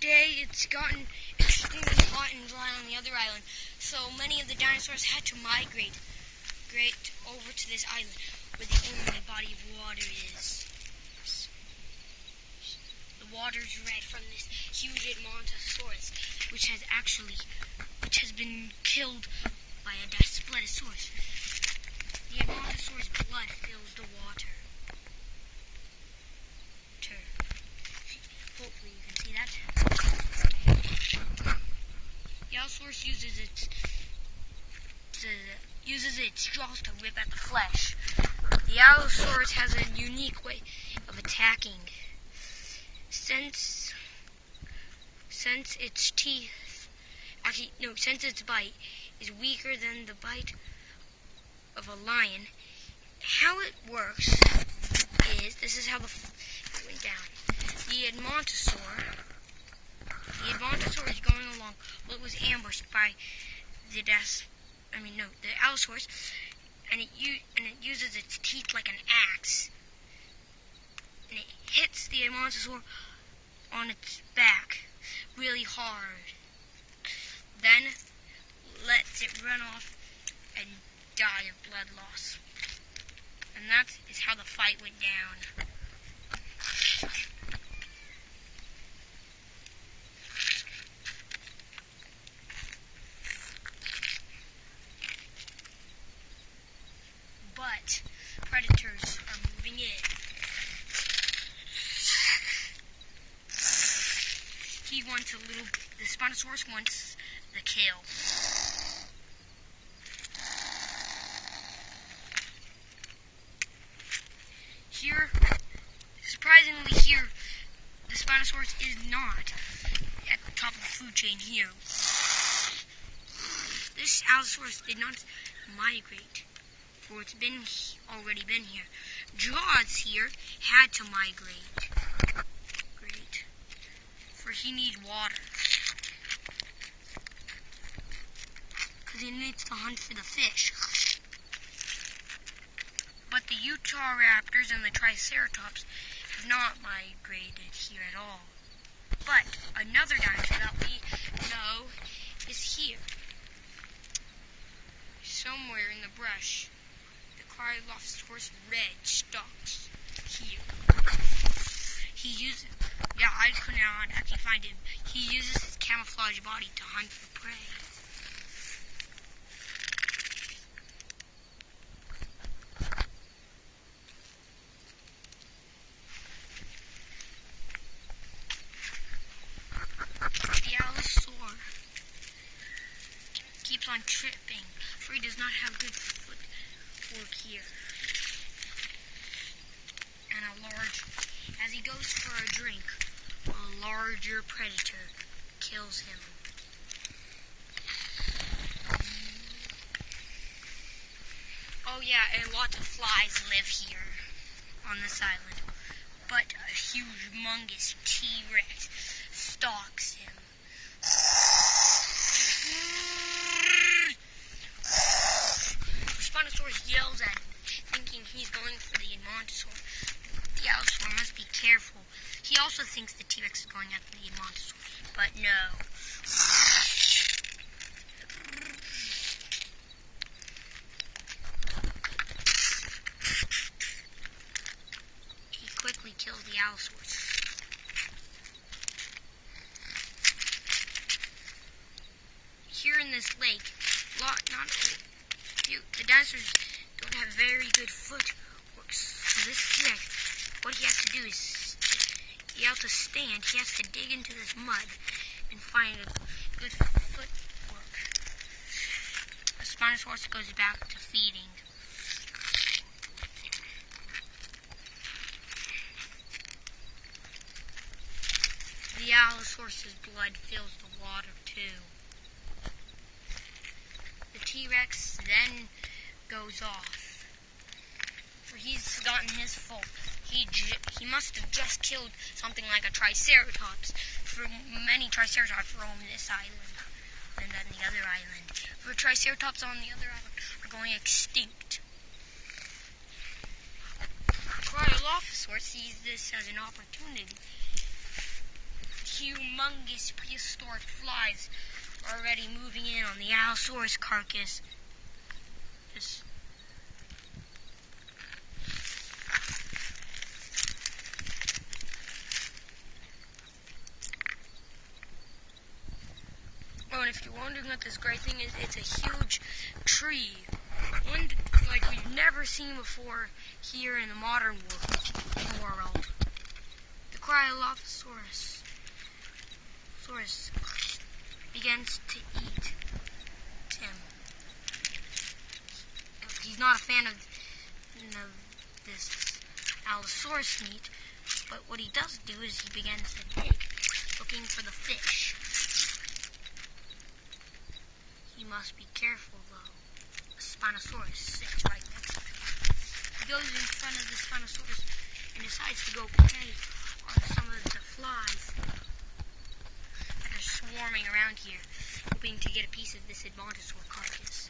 day it's gotten extremely hot and dry on the other island, so many of the dinosaurs had to migrate over to this island where the only body of water is. The water's red from this huge Edmontosaurus, which has been killed by a Daspletosaurus. The Edmontosaurus blood fills the water. Hopefully you can see that. The Allosaurus uses its jaws to rip at the flesh. The Allosaurus has a unique way of attacking. Since its bite is weaker than the bite of a lion, how it works is, this is how it went down. The Edmontosaur is going along. Well, it was ambushed by the Allosaurus, and it uses its teeth like an axe, and it hits the Edmontosaur on its back really hard. Then lets it run off and die of blood loss. And that is how the fight went down. But predators are moving in. The Spinosaurus wants the kill. Surprisingly here, the Spinosaurus is not at the top of the food chain here. This Allosaurus did not migrate, for it's already been here. Jaws here had to migrate. For he needs water. Because he needs to hunt for the fish. But the Utahraptors and the Triceratops have not migrated here at all. But another dinosaur that we know is here. Somewhere in the brush. The Cryolophosaurus red stalks here. I could not actually find him. He uses his camouflage body to hunt for prey. The Allosaur keeps on tripping, for he does not have good footwork here. And as he goes for a drink, a larger predator kills him. Oh yeah, and lots of flies live here on this island. But a humongous T-Rex stalks him. The Spinosaurus yells at him, thinking he's going for the Edmontosaur. The Allosaur must be careful. He also thinks the T-Rex is going after the Edmontosaur, but no. He quickly kills the Allosaurus. Here in this lake, the dinosaurs don't have very good footwork. So this T-Rex, what he has to do is, he has to stand, he has to dig into this mud and find a good footwork. The Spinosaurus goes back to feeding. The Allosaurus' blood fills the water too. The T-Rex then goes off, for he's gotten his full. He must have just killed something like a Triceratops, for many Triceratops roam this island and then the other island. For Triceratops on the other island are going extinct. Cryolophosaurus sees this as an opportunity. Humongous humongous prehistoric flies are already moving in on the Allosaurus carcass. Oh, and if you're wondering what this great thing is, it's a huge tree. One like we've never seen before here in the modern world. The Cryolophosaurus begins to eat him. He's not a fan of this Allosaurus meat, but what he does do is he begins to dig, looking for the fish. He must be careful, though. A Spinosaurus sits right next to him. He goes in front of the Spinosaurus and decides to go prey on some of the flies that are swarming around here, hoping to get a piece of this Dinosaur carcass.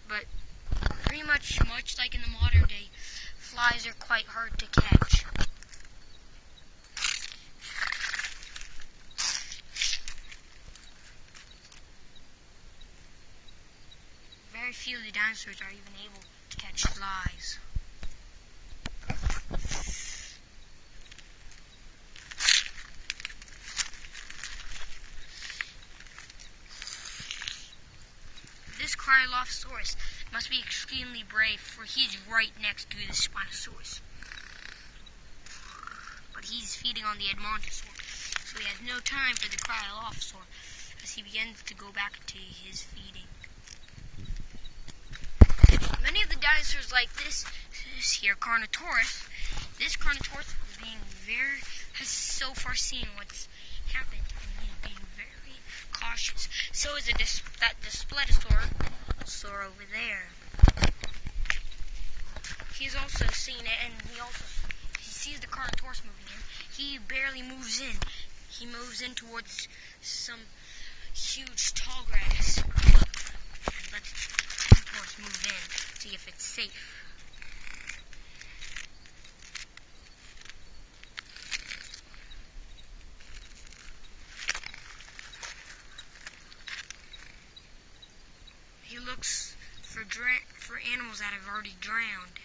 But pretty much like in the modern day, flies are quite hard to catch. Very few of the dinosaurs are even able to catch flies. This Cryolophosaurus must be extremely brave, for he's right next to the Spinosaurus. But he's feeding on the Edmontosaur, so he has no time for the Cryolophosaur as he begins to go back to his feeding. Many of the dinosaurs like this here, Carnotaurus, this Carnotaurus has so far seen what's happened, and he's being very cautious. So is that Displetosaur over there. He's also seen it, and he sees the Carnotaurus moving in. He barely moves in. He moves in towards some huge tall grass and lets the Carnotaurus move in, see if it's safe. He looks for animals that have already drowned.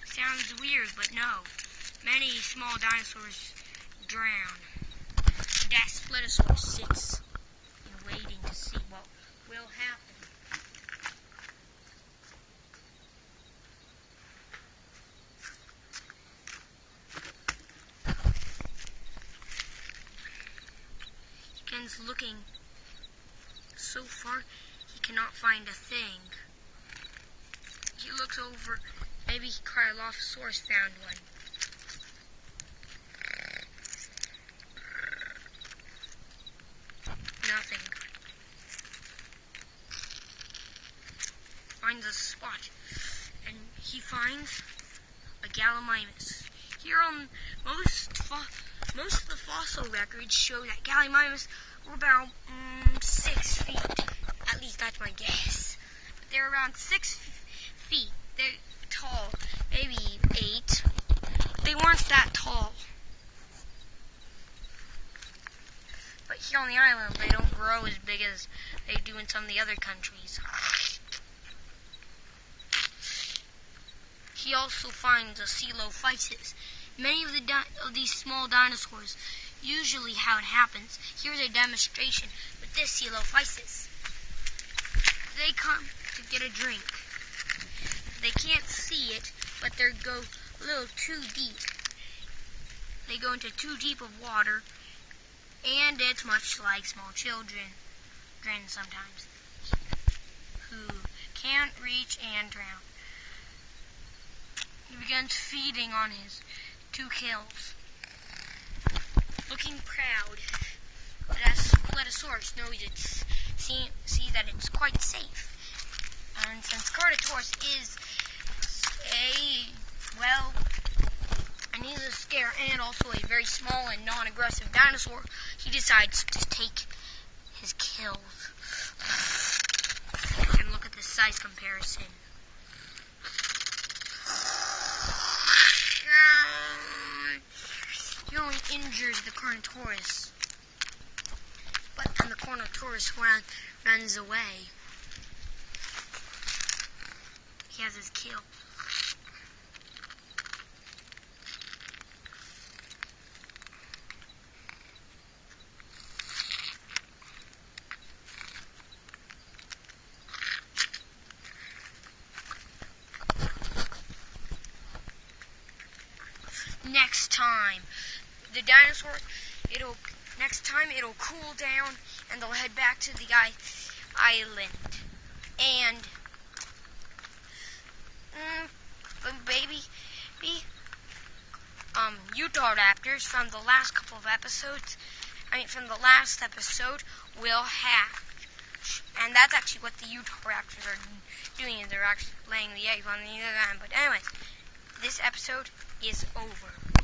Sounds weird, but no. Many small dinosaurs drown. Daspletosaurus sits and waiting to see what will happen. He begins looking. So far, he cannot find a thing. He looks over. Maybe Cryolophosaurus found one. Nothing. Finds a spot, and he finds a Gallimimus. Here on most of the fossil records show that Gallimimus were about 6 feet. At least that's my guess. But they're around 6 feet. They're tall, maybe 8. They weren't that tall. But here on the island, they don't grow as big as they do in some of the other countries. He also finds a Coelophysis. Many of these small dinosaurs, usually how it happens, here's a demonstration with this Coelophysis. They come to get a drink. They can't see it, but they go a little too deep. They go into too deep of water, and it's much like small children sometimes, who can't reach and drown. He begins feeding on his 2 kills. Looking proud, but as Pletosaurus sees that it's quite safe. And since Carnotaurus is he's a scare and also a very small and non-aggressive dinosaur, he decides to take his kills. And look at the size comparison. injures the Carnotaurus. But then the Carnotaurus runs away. He has his kill. Next time, the dinosaur, it'll cool down, and they'll head back to the island. And baby, Utah raptors from the last couple of episodes, from the last episode, will hatch. And that's actually what the Utah raptors are doing, is they're actually laying the eggs on the other end. But anyways, this episode is over.